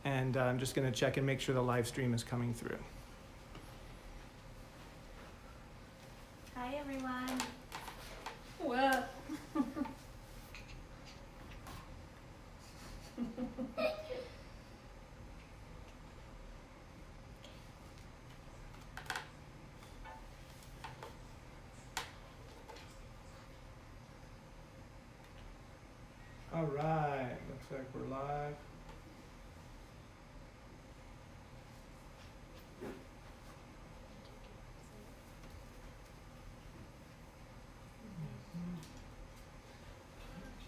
and I'm just going to check and make sure the live stream is coming through. Hi, everyone. Whoa. All right, looks like we're live.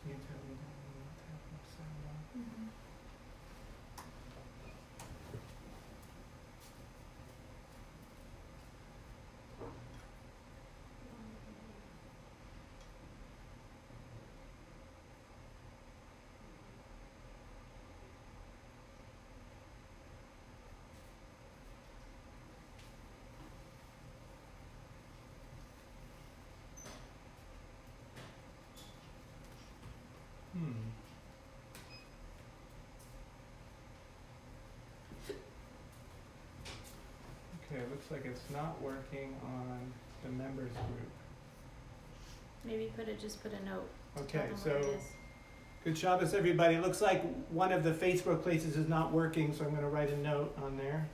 Can you tell me what's happening? Okay, it looks like it's not working on the members group. Maybe just put a note. Okay, Tell them what so it is. good Shabbos, everybody. It looks like one of the Facebook places is not working, so I'm going to write a note on there.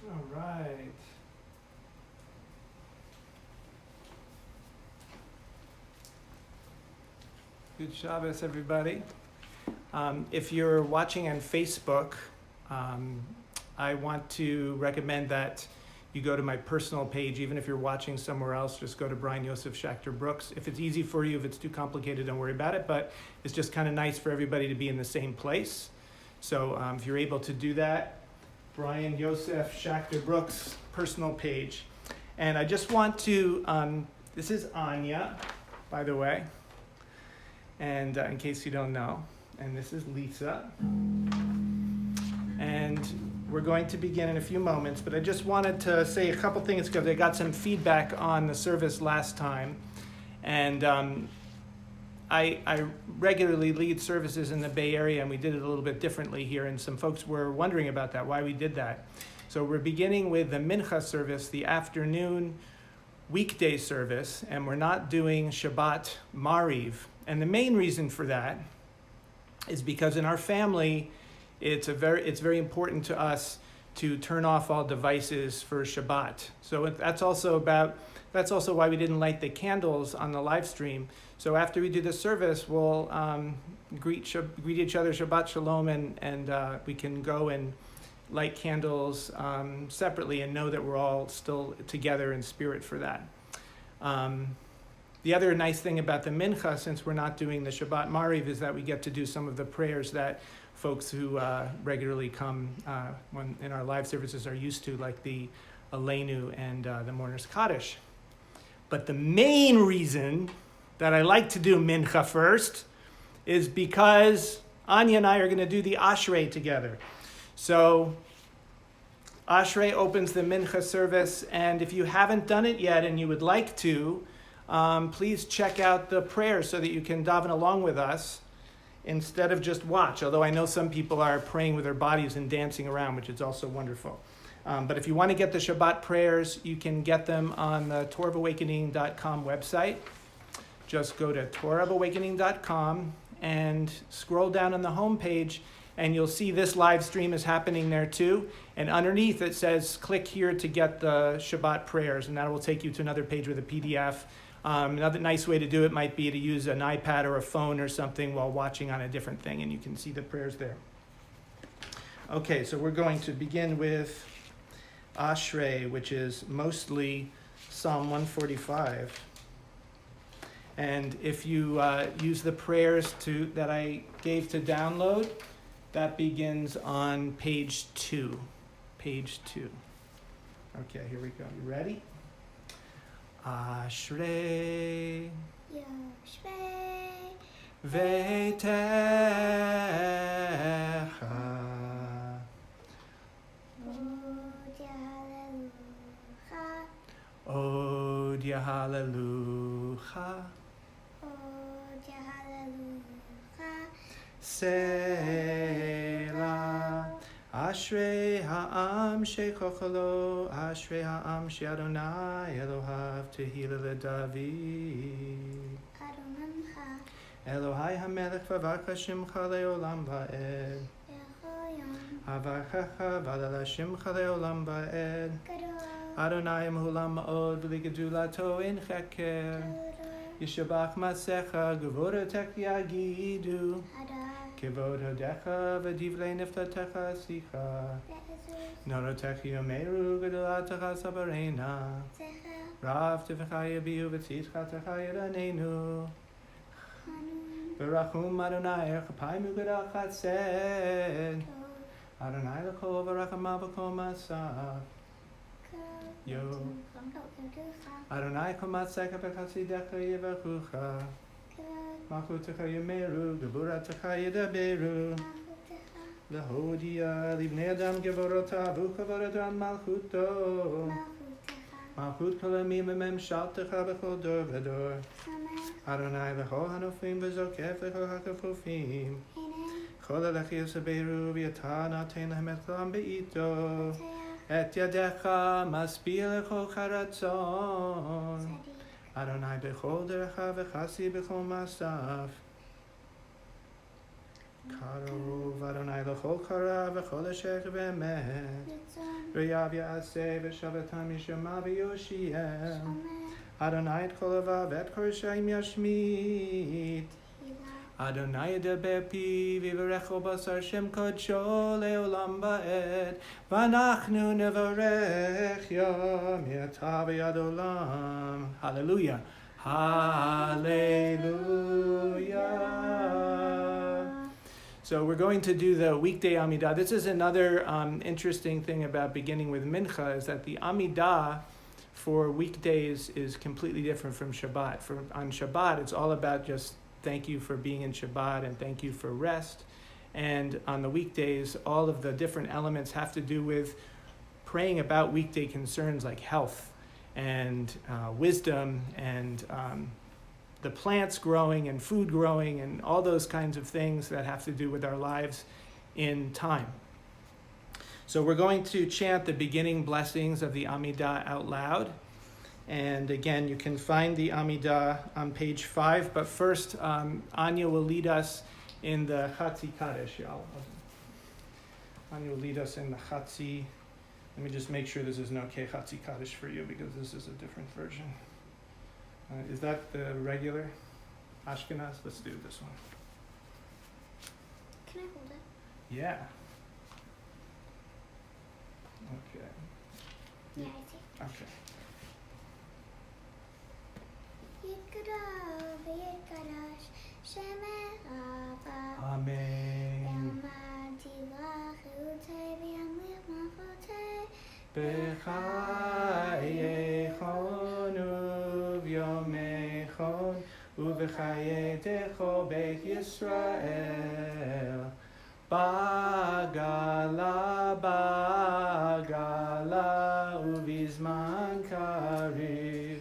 All right. Good Shabbos, everybody. If you're watching on Facebook, I want to recommend that you go to my personal page. Even if you're watching somewhere else, just go to Brian Yosef Schachter Brooks. If it's easy for you, if it's too complicated, don't worry about it. But it's just kind of nice for everybody to be in the same place. So if you're able to do that, Brian Yosef Schachter Brooks personal page. And I just want to, this is Anya, by the way, and in case you don't know, and this is Lisa. And we're going to begin in a few moments, but I just wanted to say a couple things because I got some feedback on the service last time. And I regularly lead services in the Bay Area, and we did it a little bit differently here, and some folks were wondering about that, why we did that. So we're beginning with the Mincha service, the afternoon weekday service, and we're not doing Shabbat Mariv. And the main reason for that is because in our family, it's very important to us to turn off all devices for Shabbat. So that's also why we didn't light the candles on the live stream. So after we do the service, we'll greet each other Shabbat Shalom, and we can go and light candles separately and know that we're all still together in spirit for that. The other nice thing about the Mincha, since we're not doing the Shabbat Mariv, is that we get to do some of the prayers that folks who regularly come when in our live services are used to, like the Aleinu and the Mourner's Kaddish. But the main reason that I like to do Mincha first is because Anya and I are going to do the Ashrae together. So Ashrae opens the Mincha service, and if you haven't done it yet and you would like to, please check out the prayer so that you can daven along with us instead of just watch, although I know some people are praying with their bodies and dancing around, which is also wonderful. But if you want to get the Shabbat prayers, you can get them on the TorahofAwakening.com website. Just go to TorahofAwakening.com and scroll down on the home page, and you'll see this live stream is happening there too. And underneath it says, click here to get the Shabbat prayers, and that will take you to another page with a PDF. Another nice way to do it might be to use an iPad or a phone or something while watching on a different thing, and you can see the prayers there. Okay, so we're going to begin with Ashrae, which is mostly Psalm 145. And if you use the prayers that I gave to download, that begins on page 2. Page 2. Okay, here we go. You ready? Ashrae Veitecha Od Hallelujah Selah Ashrae ha'am shechochalo Ashrae ha'am she'Adonai Elohav tehila leDavid Elohai hamelech v'avarcha shimcha le'olam va'ed Avarchacha v'alala shimcha le'olam va'ed Adonai m'hulam ma'od v'li gedulato in cheker Yishabach masecha gevorotek yagidu Kevod hodecha v'divlei niflatecha sicha Norotecha yomeru gedulatecha sabarena Rav tevecha yabiu v'tzitcha techa yedanenu Berachum Adonai echapaymu gedachat sed Adonai l'chol v'rachamav v'kol masach Yo Adonai kol matzeka v'chasidecha yevachucha Malchutecha yemeru gevuratecha yedaberu Lehodia livnei adam gevorotav u'chavoratam malchuto Malchut kol amim v'memshaltecha b'chol dor v'dor Adonai l'chol hanofim v'zokef l'chol hakafufim Chol alechi yisaberu v'yata natein lehem et klam be'ito Et yadecha maspil l'chol charatzon Adonai b'chol derecha v'chasi b'chol masaf Karov Adonai l'chol kara v'chol eshech v'emet V'yav ya'aseh v'shavatam yishama v'yoshiel Adonai et kol avav et korshayim yashmit Adonai yedaber pi v'yivarecho basar shem kodsho le'olam ba'ed V'anachnu nevarech yom yata v'yad olam Hallelujah. Hallelujah. So we're going to do the weekday Amidah. This is another interesting thing about beginning with Mincha, is that the Amidah for weekdays is completely different from Shabbat. On Shabbat, it's all about just thank you for being in Shabbat and thank you for rest. And on the weekdays, all of the different elements have to do with praying about weekday concerns like health and wisdom and the plants growing and food growing and all those kinds of things that have to do with our lives in time. So we're going to chant the beginning blessings of the Amidah out loud. And again, you can find the Amidah on page 5. But first, Anya will lead us in the Chatzi Kaddish, y'all. Anya will lead us in the Chatzi. Let me just make sure this is an okay Chatzi Kaddish for you, because this is a different version. Is that the regular Ashkenaz? Let's do this one. Can I hold it? Yeah. Okay. Yeah, I see. Okay. Amen. B'chayechon u'vyomechon u'v'chayetecho Beit Yisrael Bagala u'vizman kariv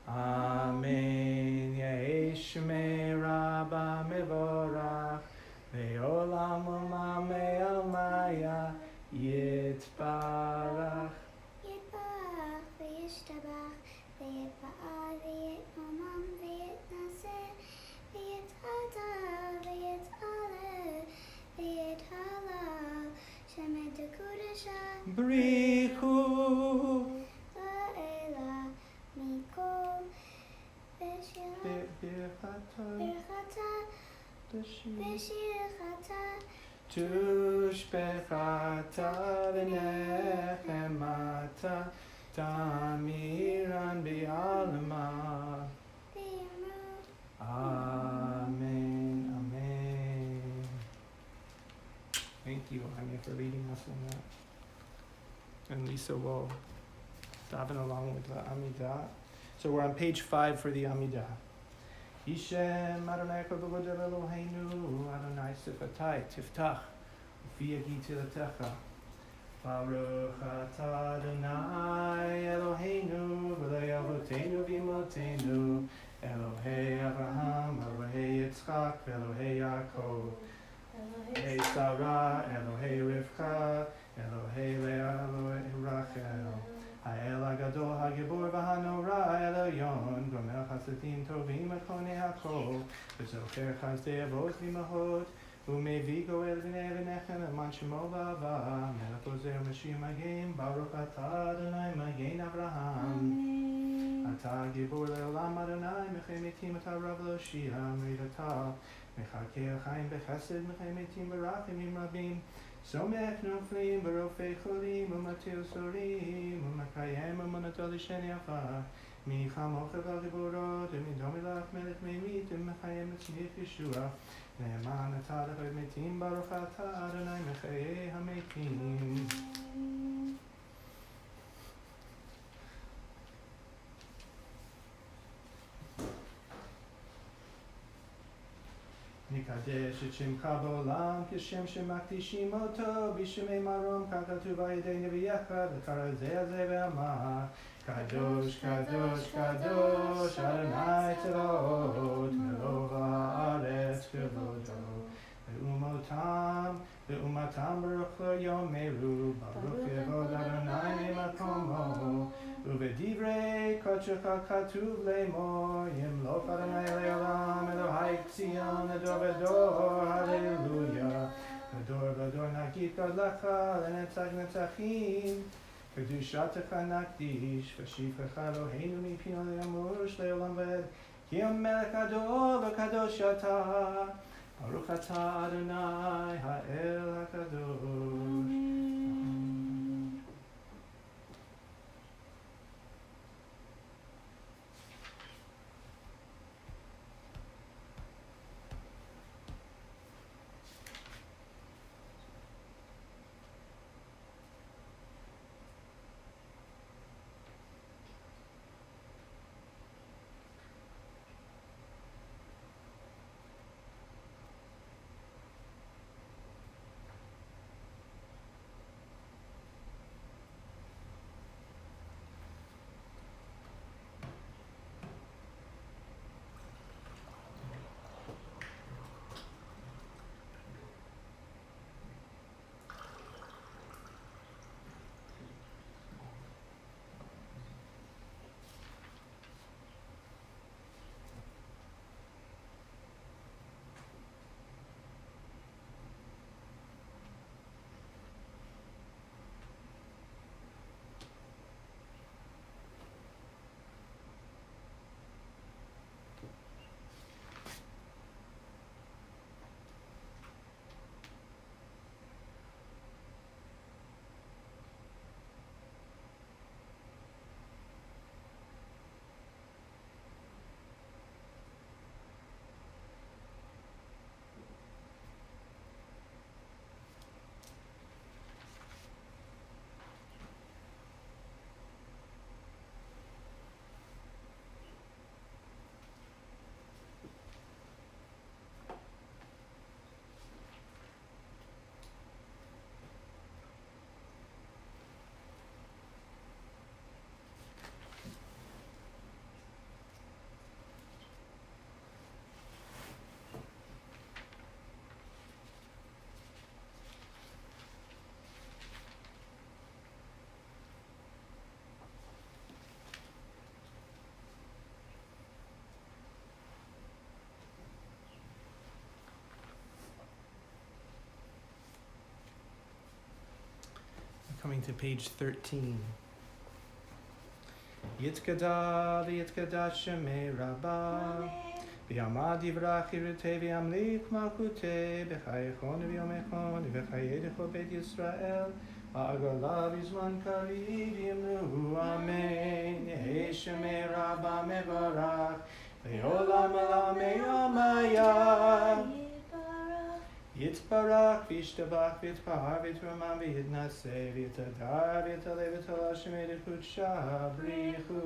Amen. Yehei Shmei Rabba Mevorach Le'olam u'lam le'almaya Yitbarach Yitbarach v'yishtabach v'yitba'al v'yitmamam v'yitnaseh v'yitcha Brichu. La'ela mikol Birchata. birchata v'shirchata Tushbechata v'nechemata tamiran bi'alma. v'yamru. Amen. Amen. Thank you, Anya, for leading us in that. And Lisa will daven along with the Amidah. So we're on page 5 for the Amidah. Yishem Adonai Kavod Eloheinu Adonai Sifatai Tiftach Ufi Yagi Tilatecha Baruch Atah Adonai Eloheinu V'lei Avotenu V'imotenu Elohei Avraham Elohei Yitzchak Elohei Yaakov Elohei Sarah Elohei Rivka Elohei Leah Elohei Rachel האל הגדול, הגיבור והנורא, אל עליון, גומל חסדים טובים מכוני הכל, וזוכר חסדי אבות ואימהות, ומביא גואל בני ובניכם למען שמו ואהבה, מלך עוזר ומשיר מגן, ברוך אתה אדוני מגן אברהם. אתה גיבור לעולם אדוני, מחי מתים אתה רב להושיע, מרידתה, מחכה חיים בחסד, מחי מתים ברחמים רבים, סומך נופלים ברופא חולים ומטיל סורים ומקיים אמונתו לשני עפר מי כמוך בגיבורות ומדומי לך מלך ממית ומחיים מצמיח ישוע נאמן אתה לחיי מתים ברוך אתה אדוני מחיי המתים. נקדש את שמך בעולם כשם שמקדישים אותו בשמי מרום כך כתוב על ידי נביאך וקרא זה הזה ואמר קדוש קדוש קדוש אדוני צבאות מרוב הארץ כבודו ואומתם ברוך לו יאמרו ברוך כבוד אדוני ממקומו ובדברי קודשך כתוב לאמור ימלוך אדוני לעולם אלוהי ציון לדור ודור הללויה לדור ודור נגיד גדלך לנצח נצחים קדושתך נקדיש ושפך אלוהינו מפינו לימוש לעולם ועד כי המלך גדול וקדוש אתה ברוך אתה אדוני האל הקדוש. coming to page 13. Yitkada v'yitkada shemei Rabbah v'yamad yivrach yirutei v'yamlik malkutei b'chayechon v'yomechon v'chayedecho beit Yisrael ha'agala v'zman kariv yimru amen Yehei shemei Rabbah mevarach v'olam alamei amaya Yitzbarach v'yishtabach v'yitpahar v'yitramam v'yitnaseh v'yitadar v'yitaleh v'yitala shemei d'chut shabrichu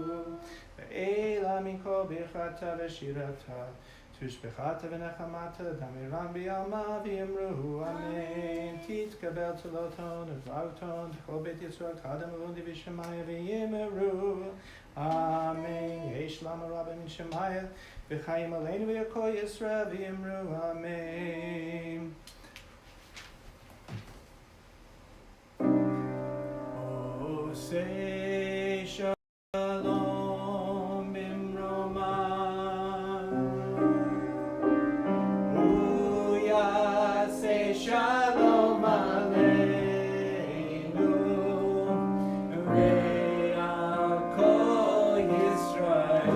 v'eila mikol birchata v'shirata tushbechata v'nechamata damiram b'yama v'yimruhu amen titkabel toloton v'vauton t'chol beit Yisrael kadam v'vundi v'shemaya v'yimru amen yesh lama rabba min shemaya v'chayim aleinu v'yakol Yisrael v'yimru amen. Oh, say shalom bimromah. Oh, yeah, say shalom aleinu v'yakol Yisrael.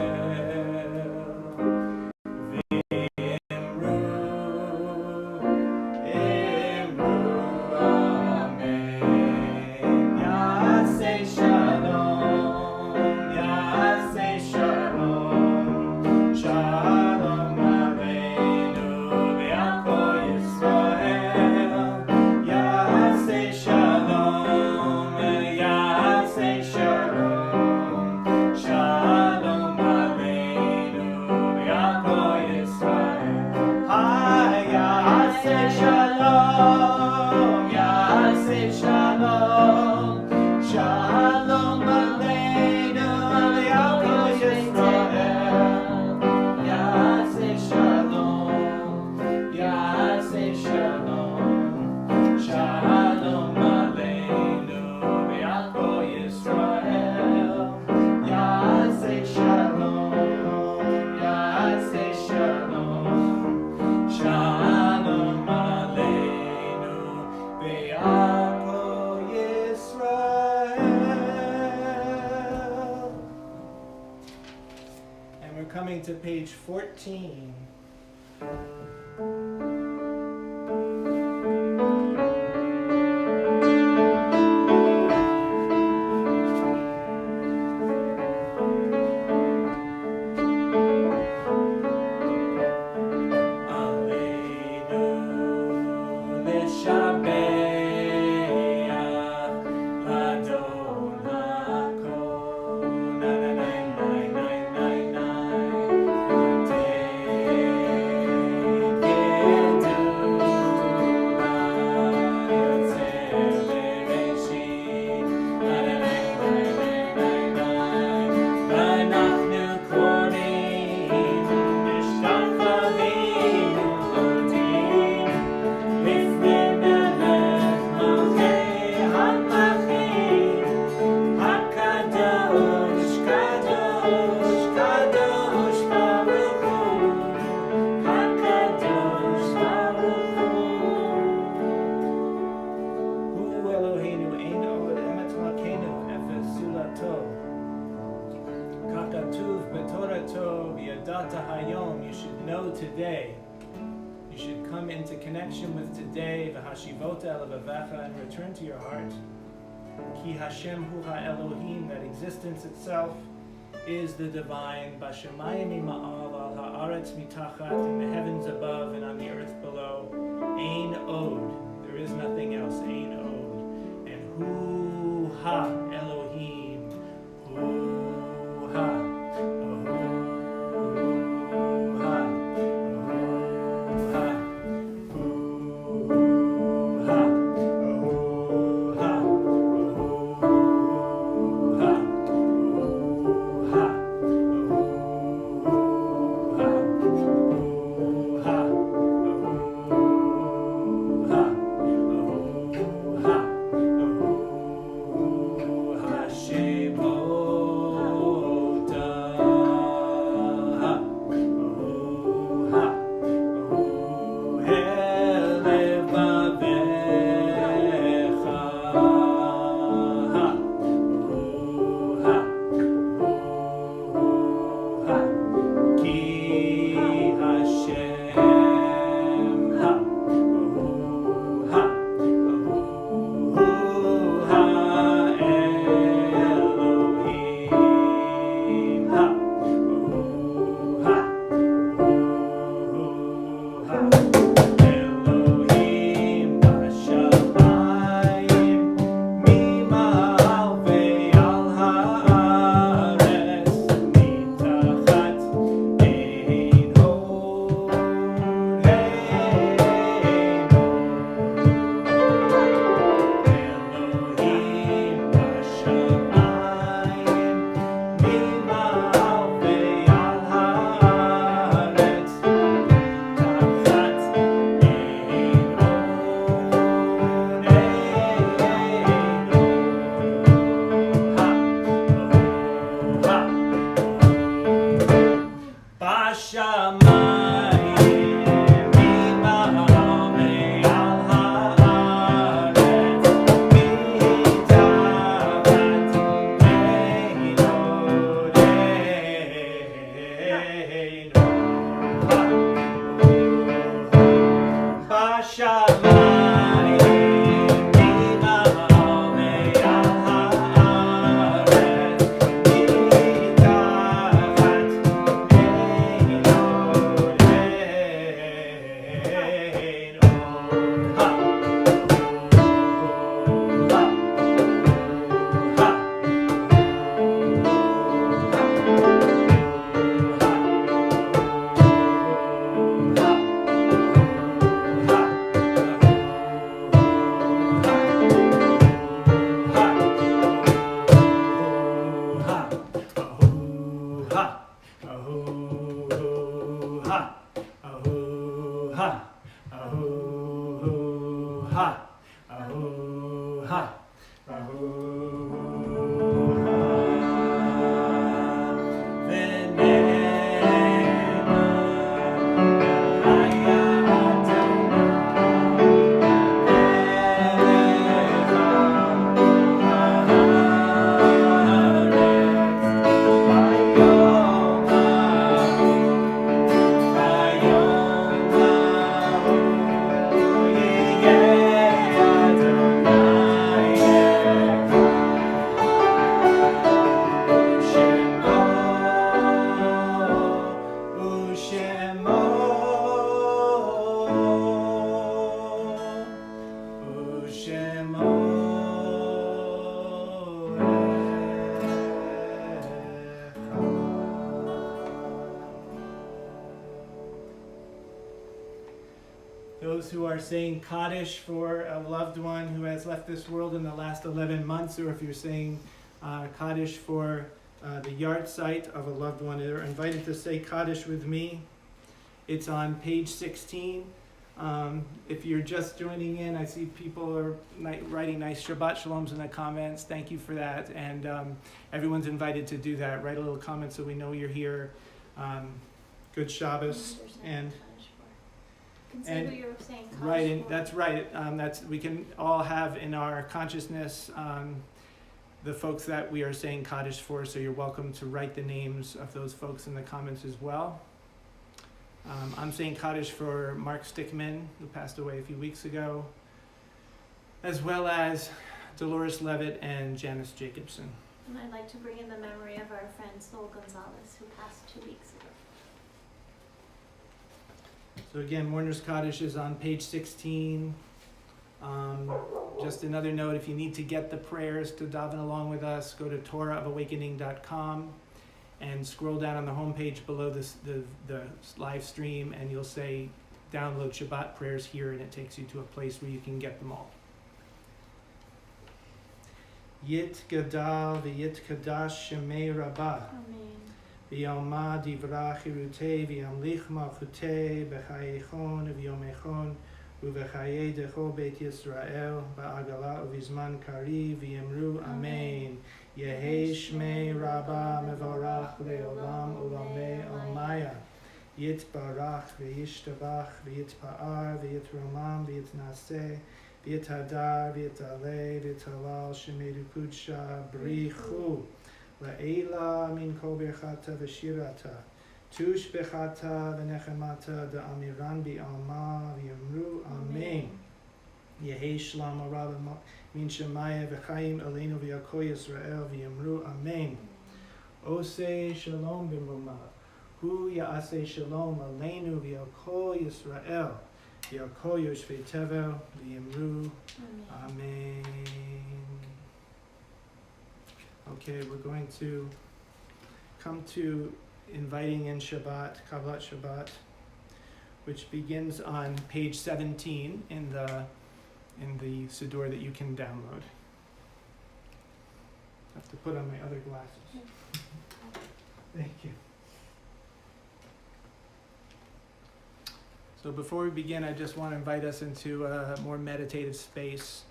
Coming to page 14. You should know today. You should come into connection with today, v'hashivota elevavecha, and return to your heart. Ki Hashem hu ha'Elohim, that existence itself is the divine. Bashamayim ima'al al ha'aretz mitachat, in the heavens above and on the earth below. Ein od, there is nothing else. Ein od, and hu ha Elohim, hu ha. Those who are saying Kaddish for a loved one who has left this world in the last 11 months, or if you're saying Kaddish for the yard site of a loved one, they're invited to say Kaddish with me. It's on page 16. If you're just joining in, I see people are writing nice Shabbat Shaloms in the comments. Thank you for that. And everyone's invited to do that. Write a little comment so we know you're here. Good Shabbos. And Consider you were saying Kaddish right, and for. that's right. That's we can all have in our consciousness the folks that we are saying Kaddish for. So you're welcome to write the names of those folks in the comments as well. I'm saying Kaddish for Mark Stickman, who passed away a few weeks ago, as well as Dolores Levitt and Janice Jacobson. And I'd like to bring in the memory of our friend Sol Gonzalez, who passed 2 weeks ago. So again, Mourner's Kaddish is on page 16. Just another note, if you need to get the prayers to daven along with us, go to TorahofAwakening.com and scroll down on the homepage below the live stream, and you'll say download Shabbat prayers here, and it takes you to a place where you can get them all. Yit gadal v'yit kadash shemei rabbah. Amen. V'yalma divra chirutei v'yamlich malchutei b'chayichon v'yomechon u'v'chaye decho beit Yisrael ba'agala u'vizman kari v'yemru amen. Yehei shmei rabba mevorach le'olam u'lamei almaya. Yitbarach v'yishtabach v'yitpa'ar v'yitromam v'yitnaseh v'yithadar v'yitaleh v'yitalal shemedu kudsha brichu. La'ela min kol birchata v'shirata, tush bechata v'nechemata da'amiran bi'alma v'yamru amen. Yehei shlam rabba min shemaya v'chayim aleinu v'yakol Yisrael v'yamru amen. Osei shalom b'mroma, Hu Ya'aseh Shalom Aleinu V'Al Kol Yisrael V'Al Kol Yoshvei Tevel V'Yimru Amen. Okay, we're going to come to inviting in Shabbat, Kabbalah Shabbat, which begins on page 17 in the Siddur that you can download. I have to put on my other glasses. Thank you. So before we begin, I just want to invite us into a more meditative space.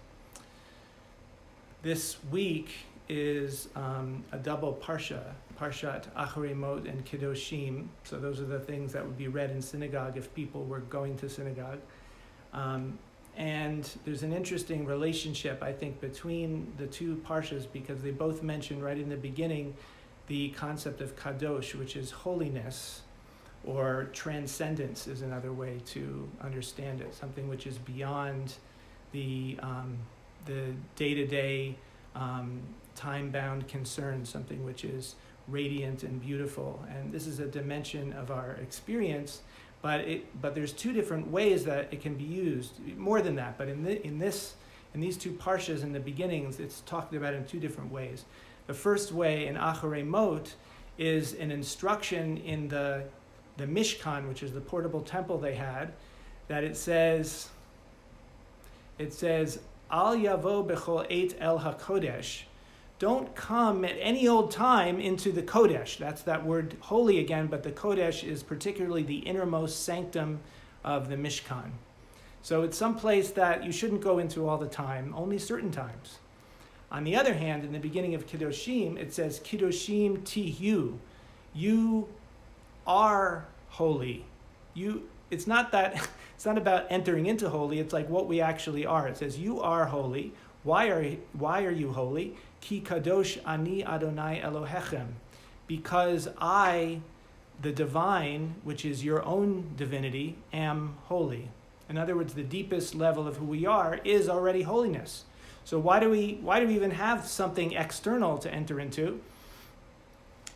This week is a double parsha, Parshat Akharei and Keeoshim. So those are the things that would be read in synagogue if people were going to synagogue. And there's an interesting relationship, I think, between the two parshas because they both mention right in the beginning the concept of kadosh, which is holiness, or transcendence is another way to understand it, something which is beyond the day-to-day time-bound concern, something which is radiant and beautiful. And this is a dimension of our experience, but there's two different ways that it can be used. More than that, but in these two parshas in the beginnings, it's talked about in two different ways. The first way in Akharei Mot is an instruction in the Mishkan, which is the portable temple they had, that it says Al Yavo Bechol Eit El HaKodesh. Don't come at any old time into the Kodesh. That's that word holy again, but the Kodesh is particularly the innermost sanctum of the Mishkan. So it's some place that you shouldn't go into all the time, only certain times. On the other hand, in the beginning of Keeoshim, it says Keeoshim Tihu. You are holy. It's not about entering into holy, it's like what we actually are. It says you are holy. Why are you holy? Ki kadosh ani Adonai Elohechem. Because I, the divine, which is your own divinity, am holy. In other words, the deepest level of who we are is already holiness. So why do we even have something external to enter into?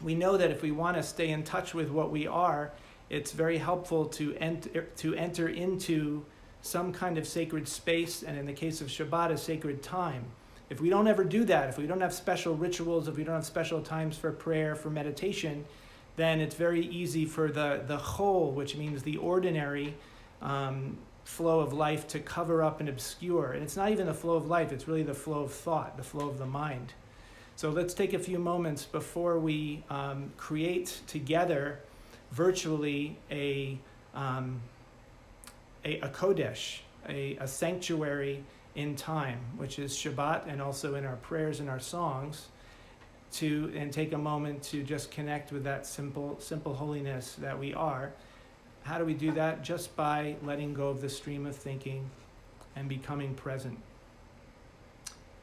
We know that if we want to stay in touch with what we are, it's very helpful to enter into some kind of sacred space, and in the case of Shabbat, a sacred time. If we don't ever do that, if we don't have special rituals, if we don't have special times for prayer, for meditation, then it's very easy for the chol, which means the ordinary flow of life, to cover up and obscure. And it's not even the flow of life, it's really the flow of thought, the flow of the mind. So let's take a few moments before we create together virtually a kodesh, a sanctuary in time, which is Shabbat, and also in our prayers and our songs, and take a moment to just connect with that simple holiness that we are. How do we do that? Just by letting go of the stream of thinking and becoming present.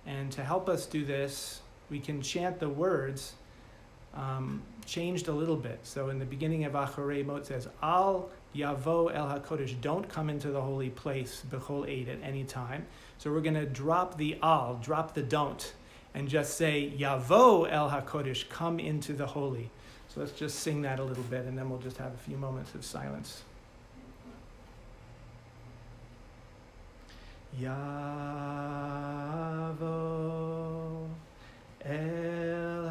And to help us do this, we can chant the words changed a little bit. So in the beginning of Akharei Mot, it says, Al Yavo El HaKodesh, don't come into the holy place, Bechol Eid, at any time. So we're going to drop the Al, drop the don't, and just say, Yavo El HaKodesh, come into the holy. So let's just sing that a little bit, and then we'll just have a few moments of silence. Yavo El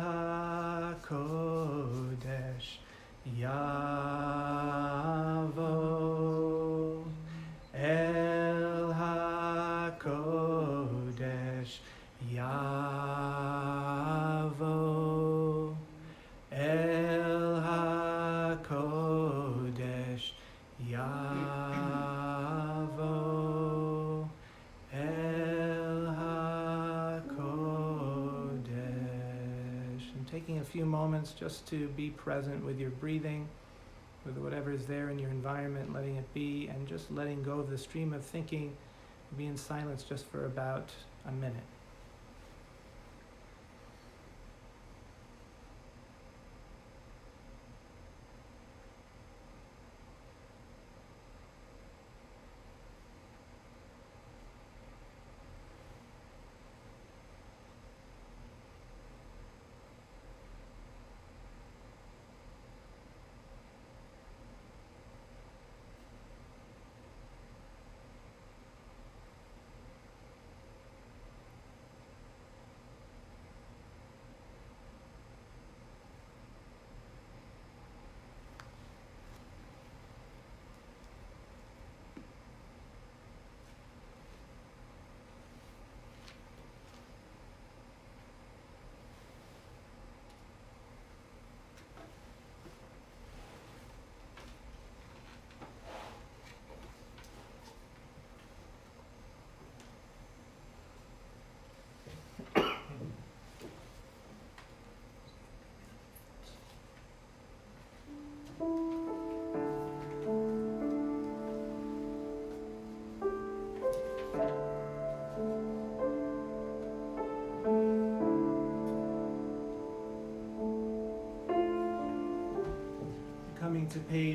HaKodesh, Yavo El HaKodesh, Yavo El HaKodesh, Yavo El HaKodesh. And taking a few moments just to be present with your breathing, with whatever is there in your environment, letting it be, and just letting go of the stream of thinking. Be in silence just for about a minute.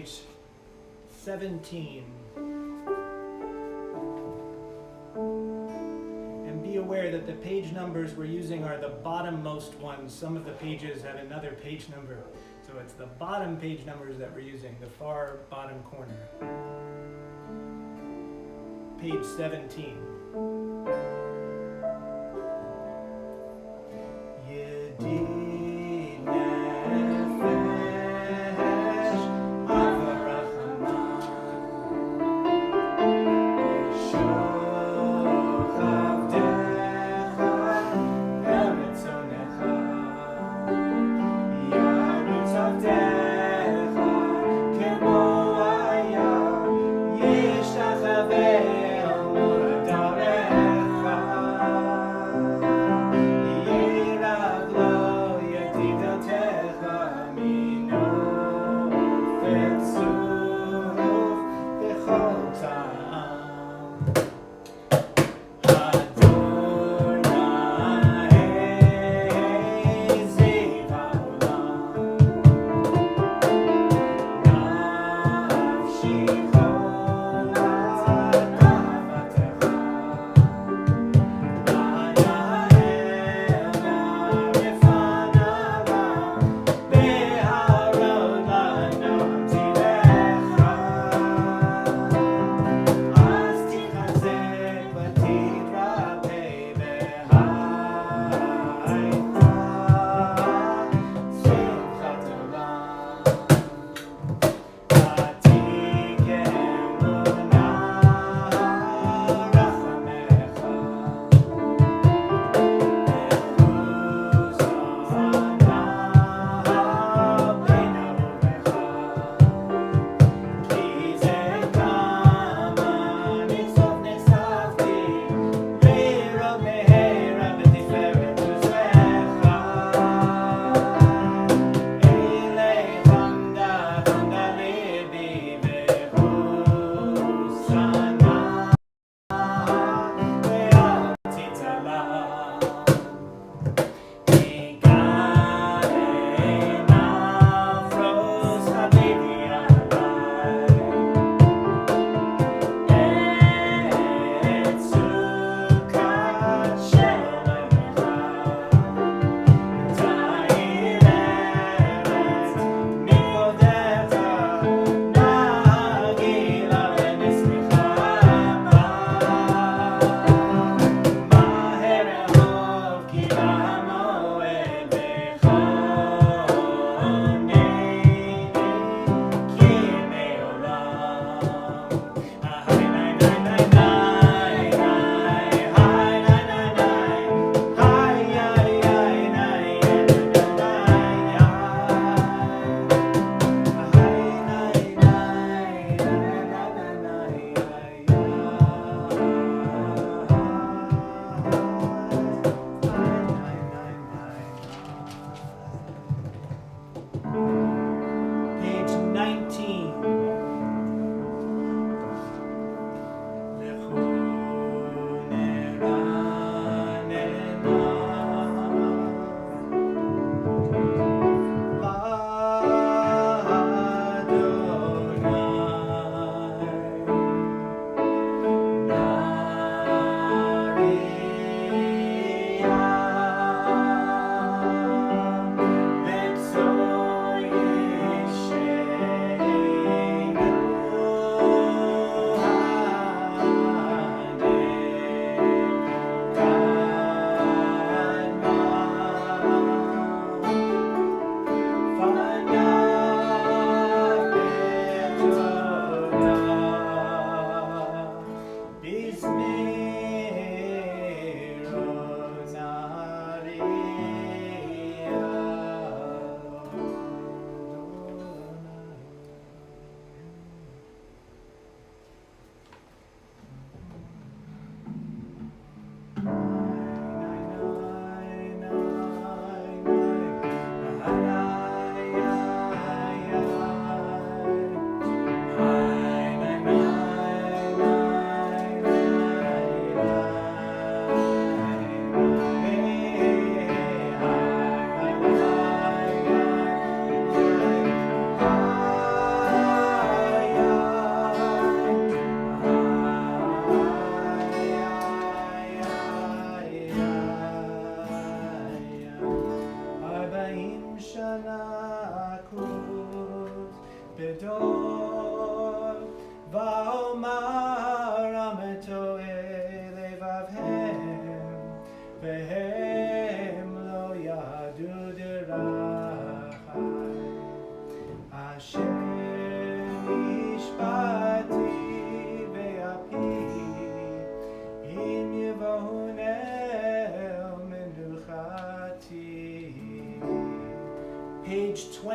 page 17. And be aware that the page numbers we're using are the bottommost ones. Some of the pages have another page number. So it's the bottom page numbers that we're using, the far bottom corner. Page 17.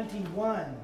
21.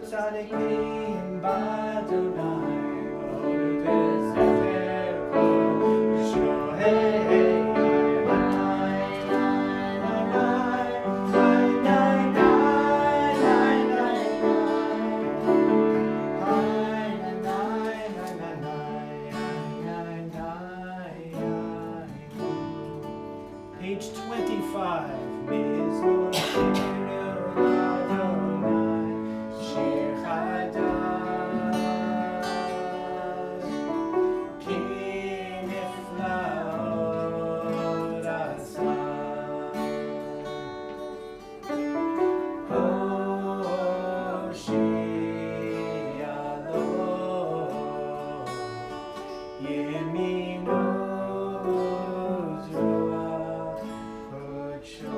tzadikim b'Adonai, v'odedes zecher kol shohei. Page 25. Mizmor Shirul Adonai, Shir Chadash, Ki Niflaot Asa, Hoshiach Lo, Yemino Zruach Hodsho.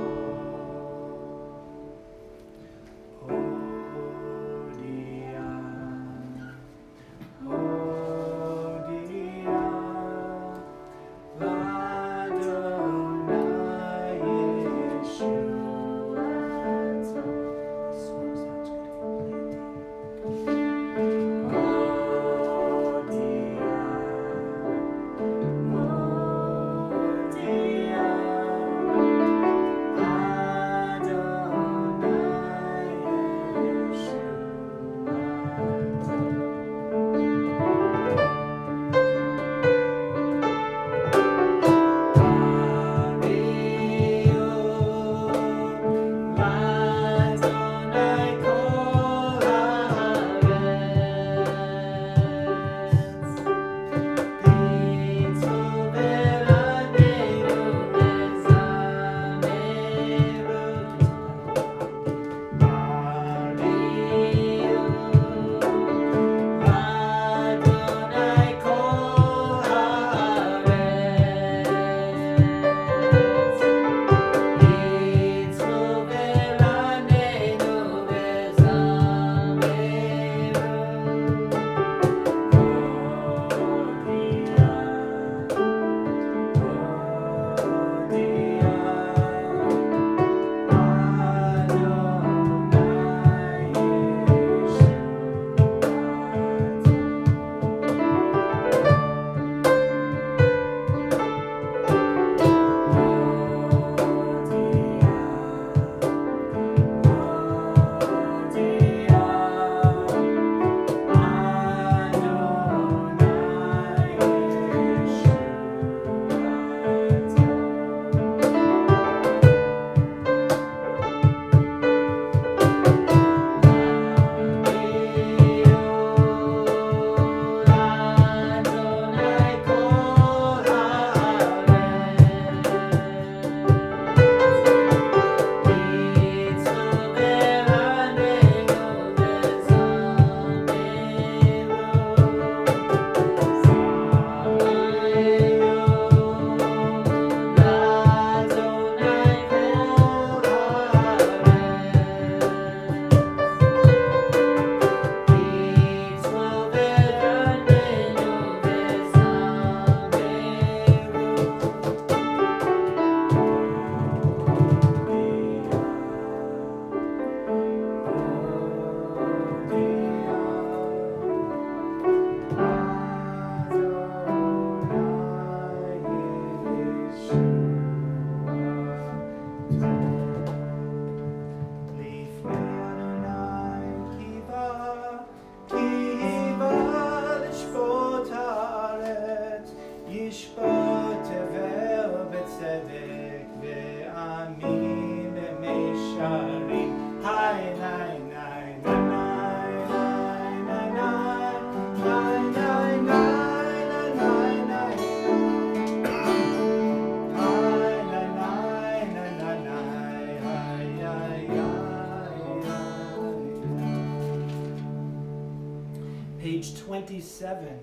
Page 27.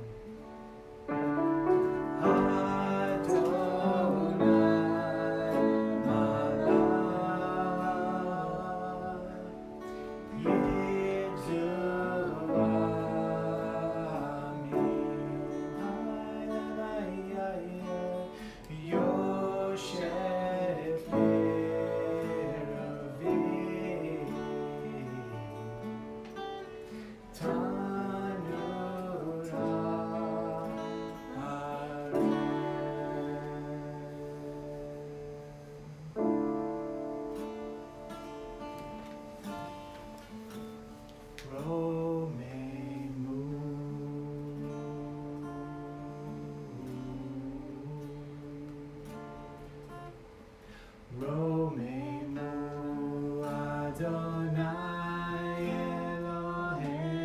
Adonai Eloheinu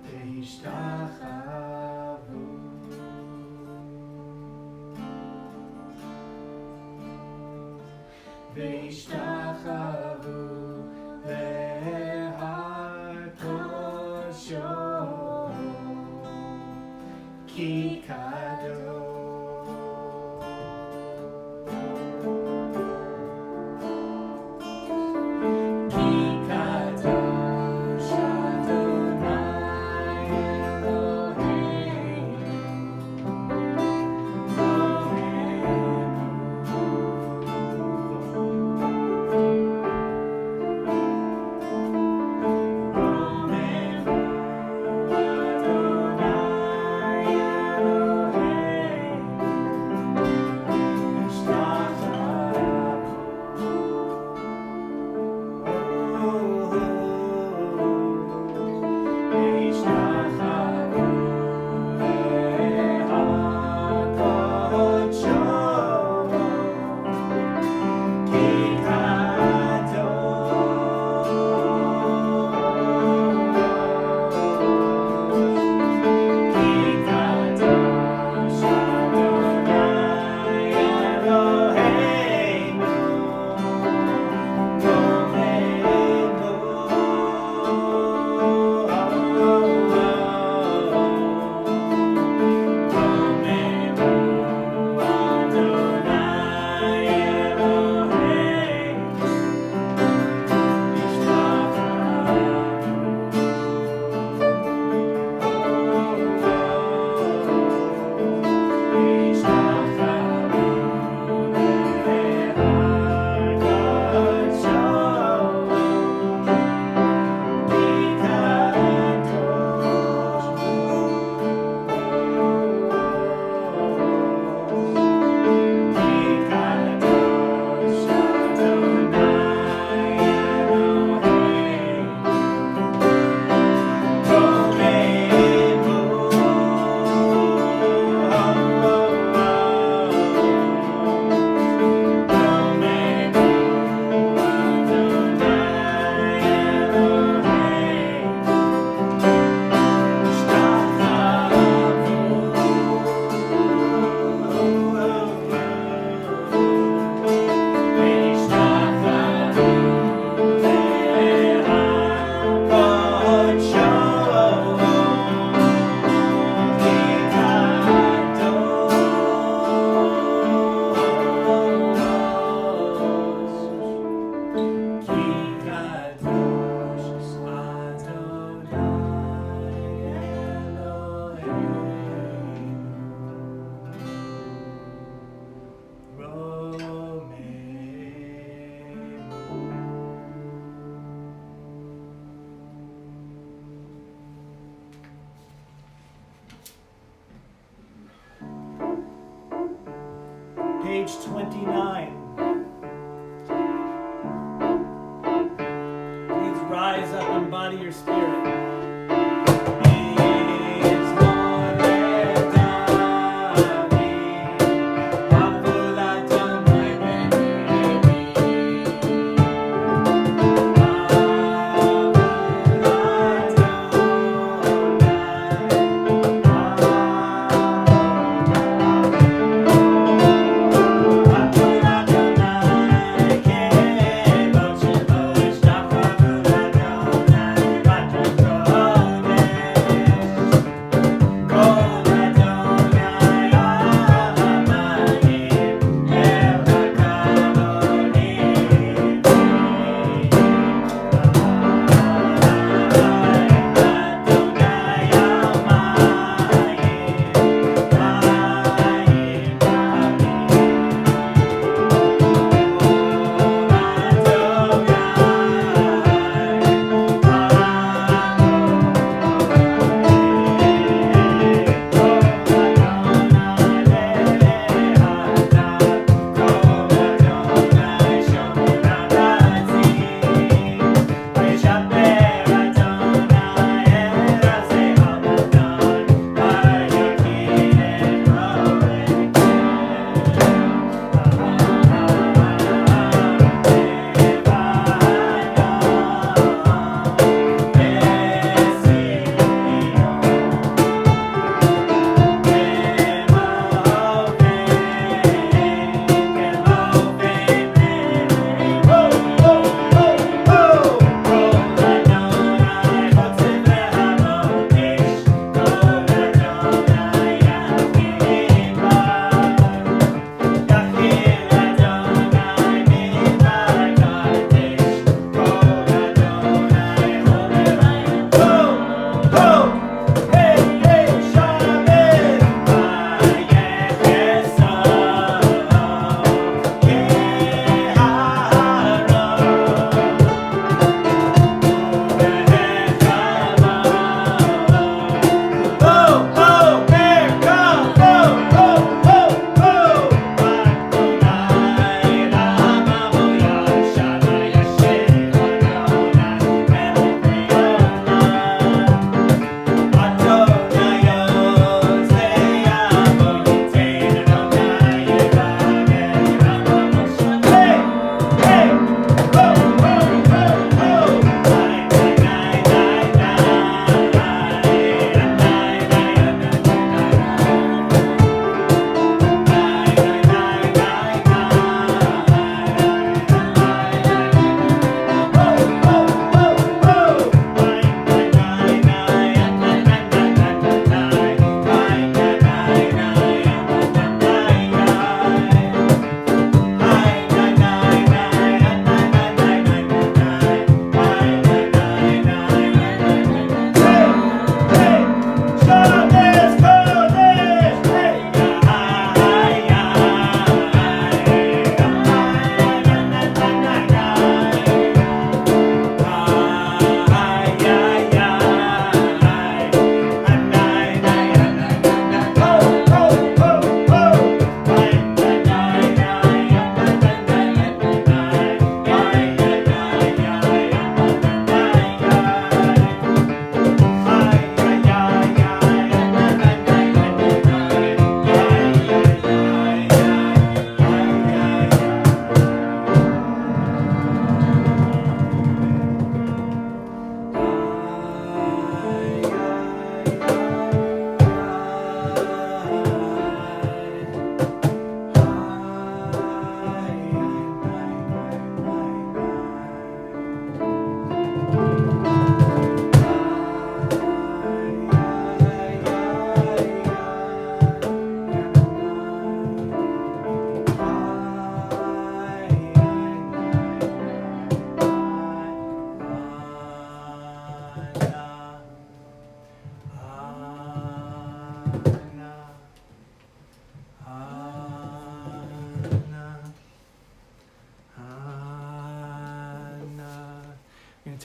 Ve'ishtachavu Ve'ishtachavu Le'har Kosho Ki Kadosh. Page 29. Please rise up and embody your spirit.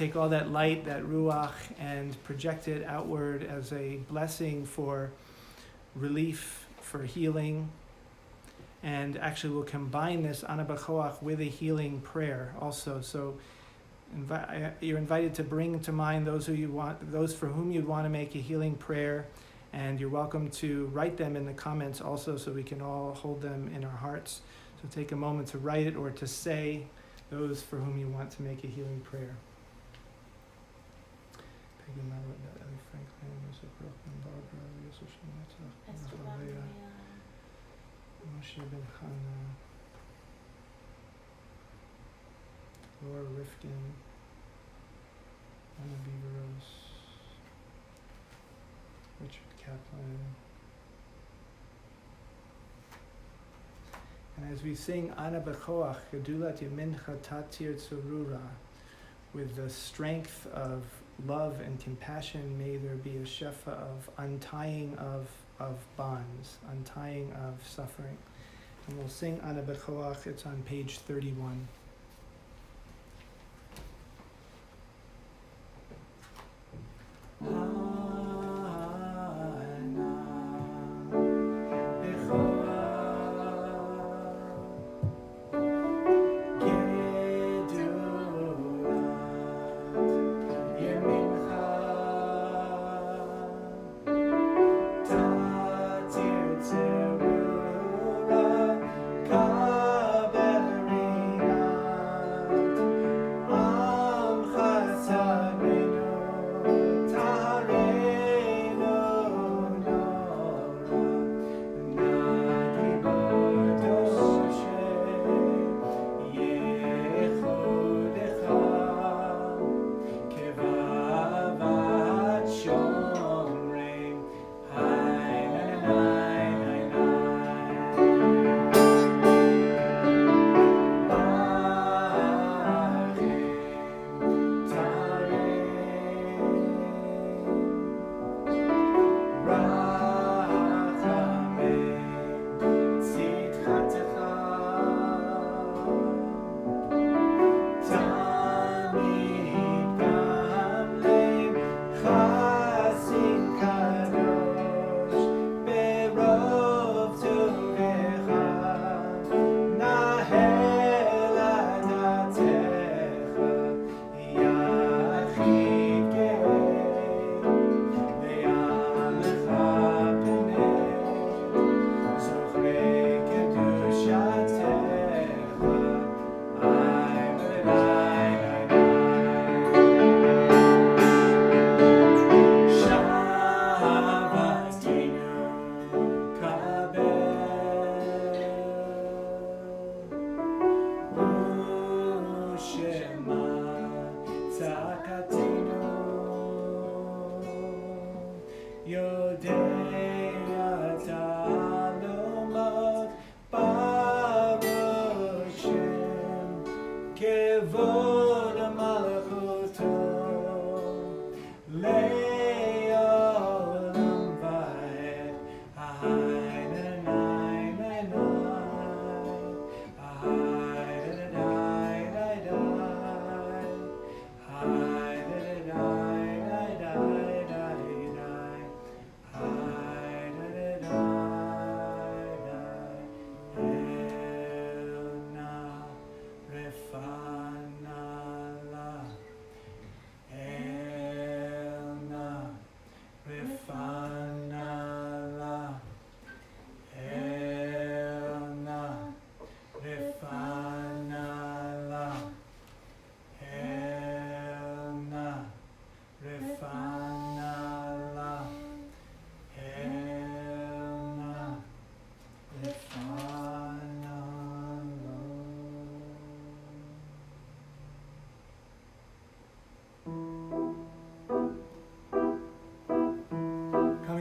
take all that light, that ruach, and project it outward as a blessing for relief, for healing. And actually we'll combine this ana b'choach with a healing prayer also. So you're invited to bring to mind those for whom you'd want to make a healing prayer, and you're welcome to write them in the comments also so we can all hold them in our hearts. So take a moment to write it or to say those for whom you want to make a healing prayer. Peggy Mallet, Ellie Franklin, Joseph Brockman, Barbara, Yosef Shnetzach, Akharei, Moshe Ben Chana, Laura Rifkin, Anna Beaveros, Richard Kaplan. And as we sing Ana B'choach, Gedulat Yemincha Tatir Tzurura, with the strength of love and compassion, may there be a shefa of untying of bonds, untying of suffering. And we'll sing Ana B'choach, it's on page 31.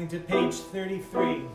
To page 33.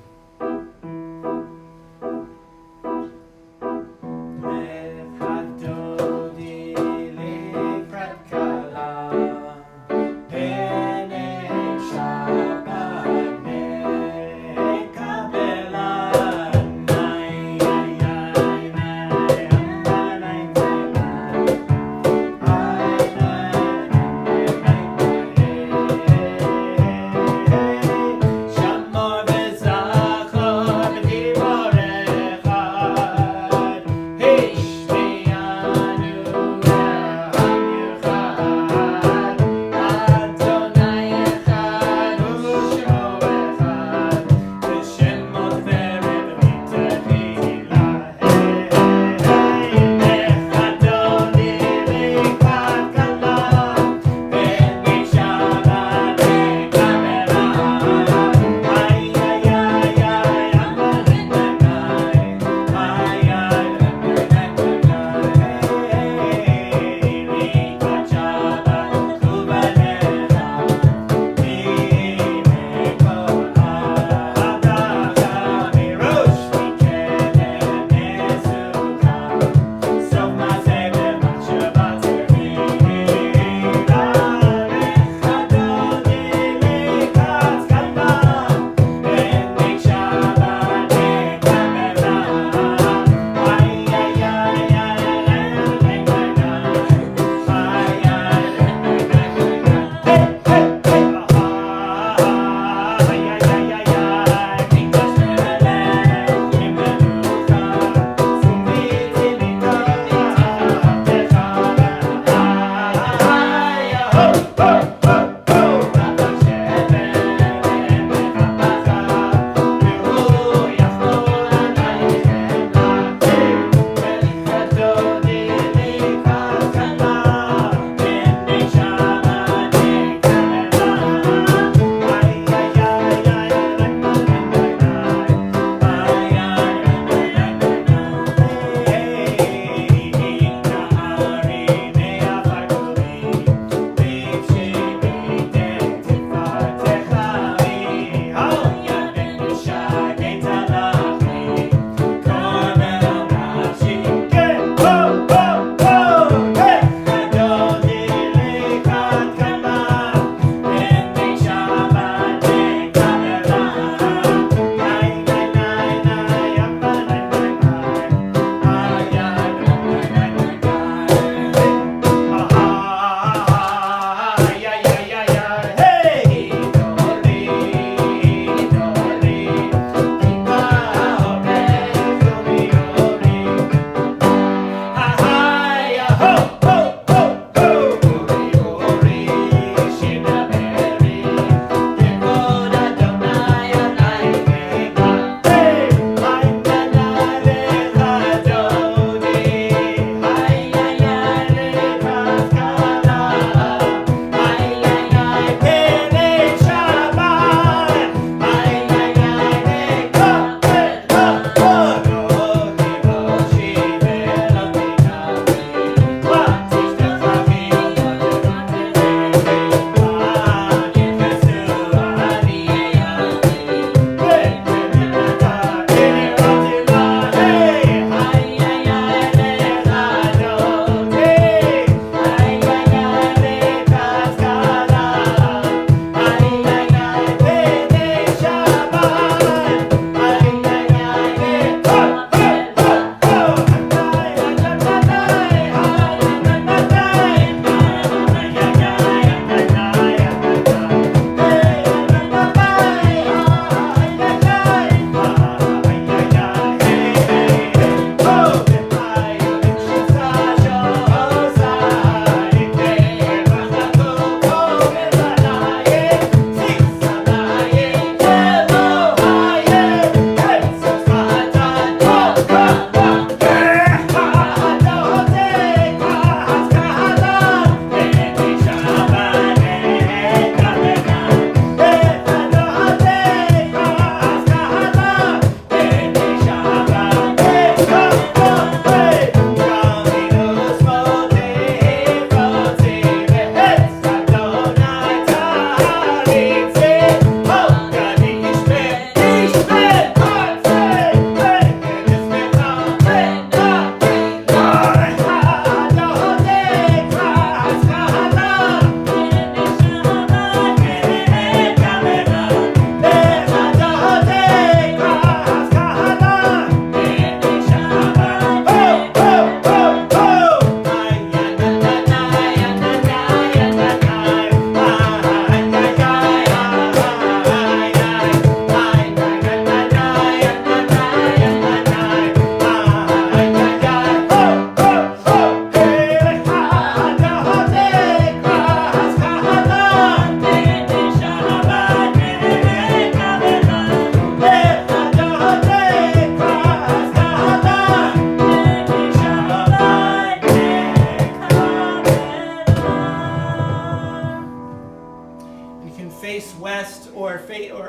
face west or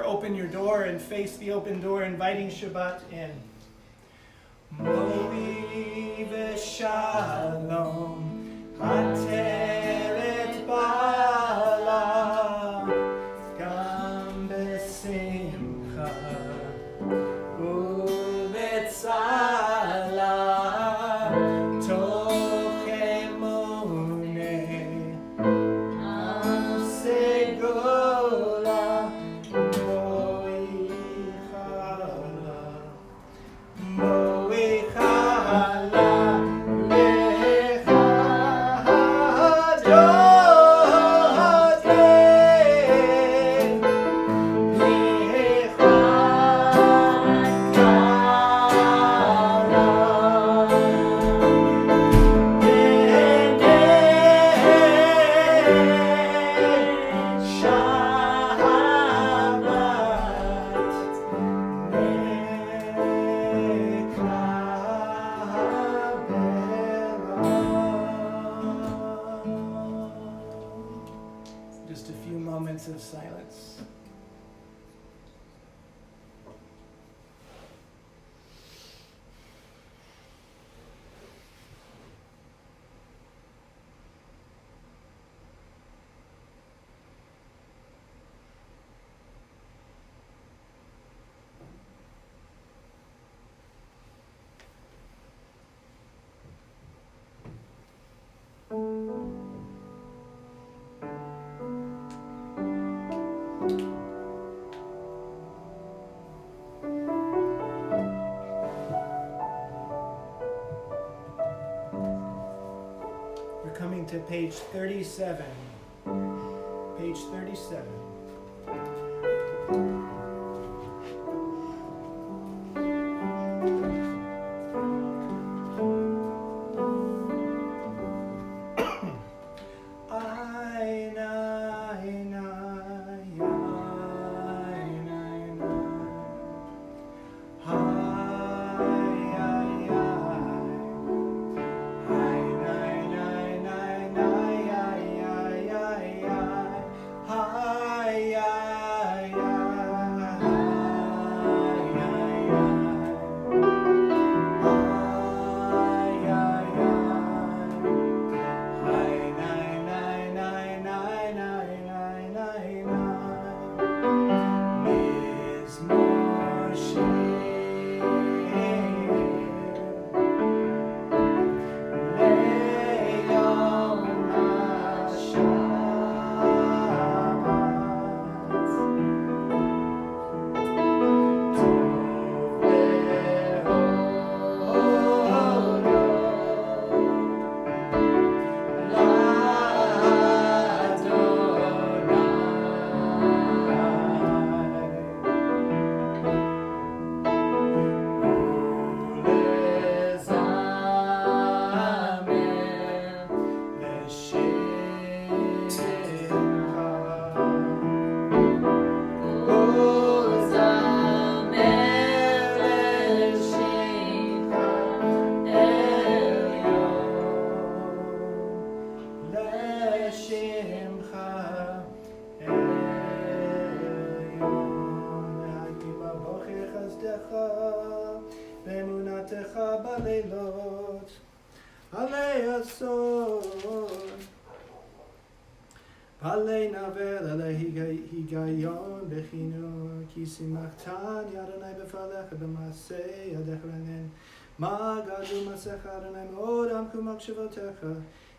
open your door and face the open door, inviting Shabbat in. Moi v'shalom hateret bala gam b'simcha u'betzala toch emuneh segola moichala lecha hadodeh lecha just a few moments of silence. We're coming to page 37. Page 37.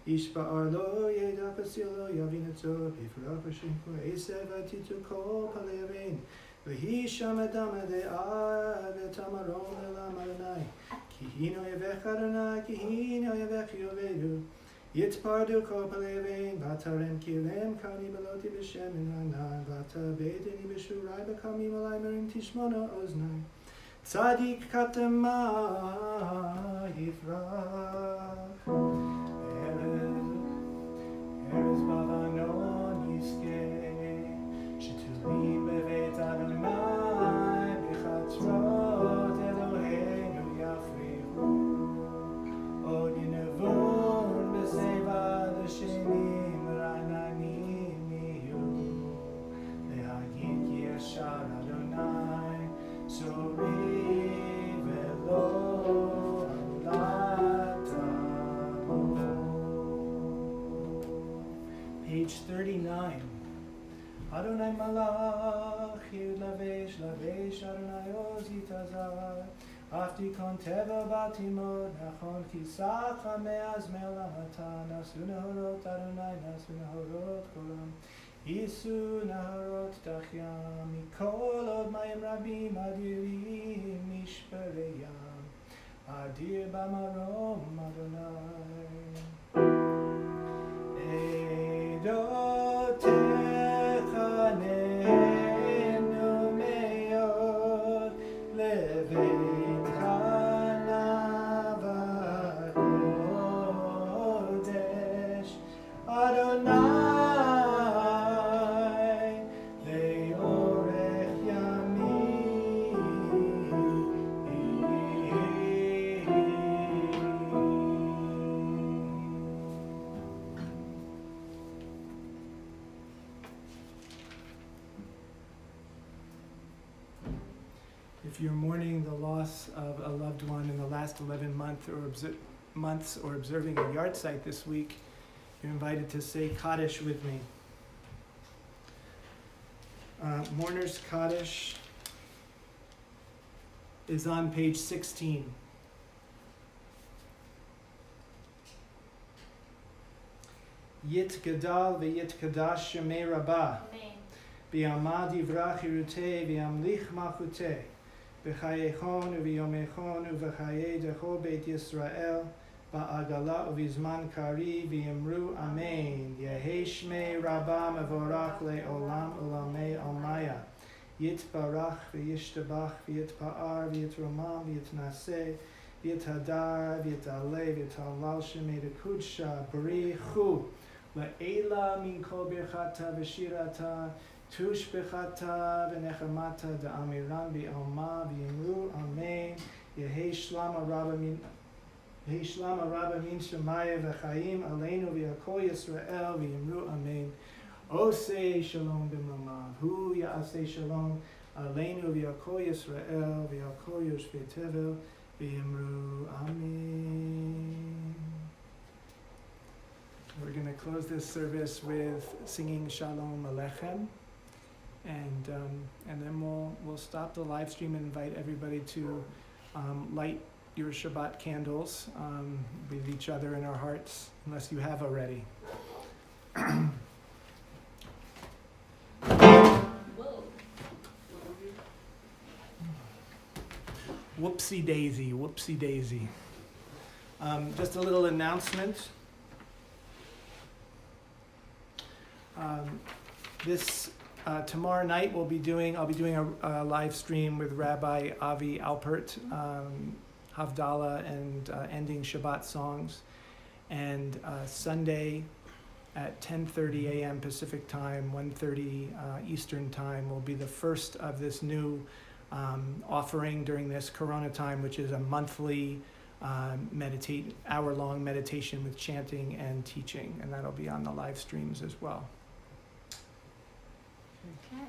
איש בער לא ידע פסיע לא יבין את זאת, יפרח ושמחו עשב עתיתו כל פלי יבין, ויהי שם אדם דעה ותמרון אל אדוני, כי הנה אויבך אדוני, כי הנה אויבך יאבדו, יתפרדו כל פלי יבין, ותרם כלם קרני בלותי בשמן רענן, ותאבדני בשורי בקמים עלי מרים תשמענה אוזני. צדיק כתמה יפרח, ארז בבנון יזכה, שתולים בבית אדוני, בחצרות אלוהינו יפריחו, עוד ינבון בשיבה לשנים רעננים יהיו, Page 39. Adonai malach yud lavesh lavesh Adonai oz yitazar afti kon teva batimod nachon kisach hameaz me'olamata nasu nahorot Adonai nasu nahorot kolam Yisu naharot tachyam mikol od mayim rabim adirim mishpereyam adir bamarom Adonai Eidotecha nehenu meod leveitcha navad kodesh Adonai If you're mourning the loss of a loved one in the last 11 months or observing a yard site this week, you're invited to say Kaddish with me. Mourner's Kaddish is on page 16. Yit Gadal v'yit Kadash Shemei Rabbah B'yamad Yivrach Yirutei v'yamlich Malchutei B'chayechon u'v'yomechon u'v'chayei decho Beit Yisrael Ba'agala u'v'zman kari v'yimru Amen Yehei Shmei Rabbah Mevorach le'olam u'lamei almaya Yitbarach v'yishtabach v'yitpa'ar v'yitromam v'yitnaseh v'yithadar v'yitaleh v'yitalal Shemei Dekudsha B'richu La'ela min kol birchata v'shirata Tush bechata v'nechamata da'amiran bi'alma v'yimru Amen Yehei shlama rabba min shemaya v'chaim aleinu v'yakol Yisrael v'yimru Amen Osei shalom b'mamav hu ya'asei shalom aleinu v'yakol Yisrael v'yakol yoshvei tevel v'yimru Amen. We're going to close this service with singing Shalom Aleichem, and then we'll stop the live stream and invite everybody to light your Shabbat candles with each other in our hearts, unless you have already. Whoa. Whoopsie daisy, whoopsie daisy. Just a little announcement. Tomorrow night I'll be doing a live stream with Rabbi Avi Alpert, Havdalah and ending Shabbat songs, and Sunday at 10:30 a.m. Pacific time, 1:30 Eastern time will be the first of this new offering during this Corona time, which is a monthly hour-long meditation with chanting and teaching, and that'll be on the live streams as well. Okay.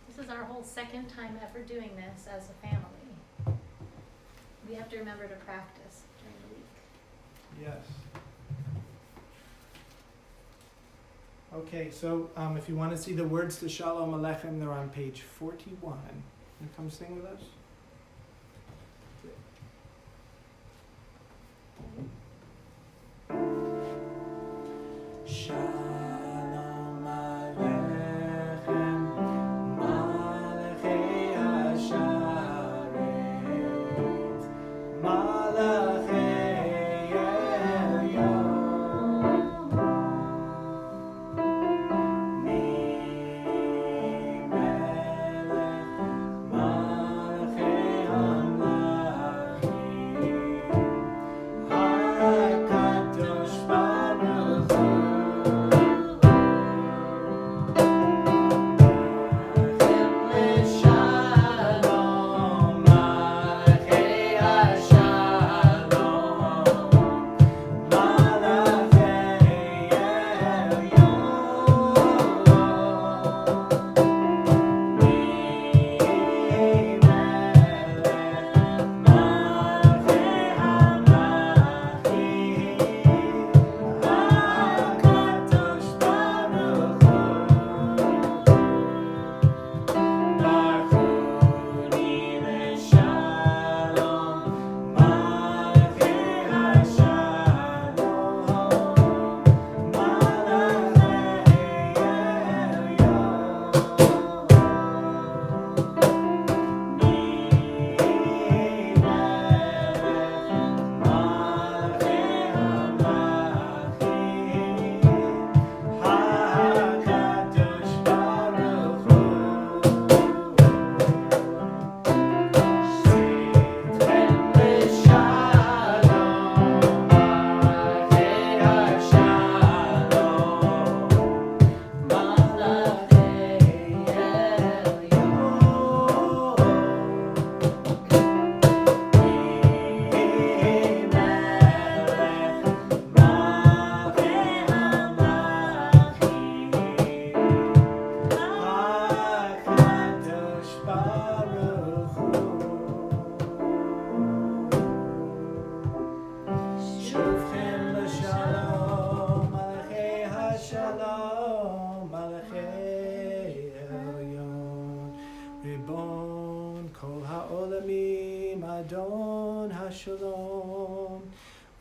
This is our whole second time ever doing this as a family. We have to remember to practice during the week. Yes. Okay, so if you want to see the words to Shalom Aleichem, they're on page 41. You come sing with us? Shalom Aleichem, Malachei Ashrae, Malachei Elyon, Mi Melech, Malachei Hamlachim, HaKadosh Baruch Hu.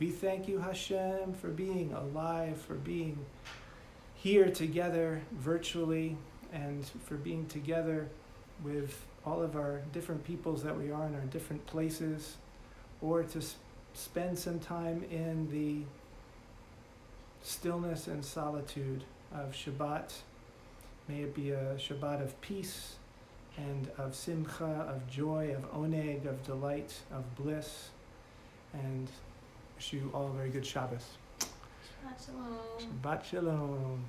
We thank you, Hashem, for being alive, for being here together virtually, and for being together with all of our different peoples that we are in our different places, or to spend some time in the stillness and solitude of Shabbat. May it be a Shabbat of peace and of simcha, of joy, of oneg, of delight, of bliss, and wish you all a very good Shabbos. Shabbat shalom. Shabbat shalom.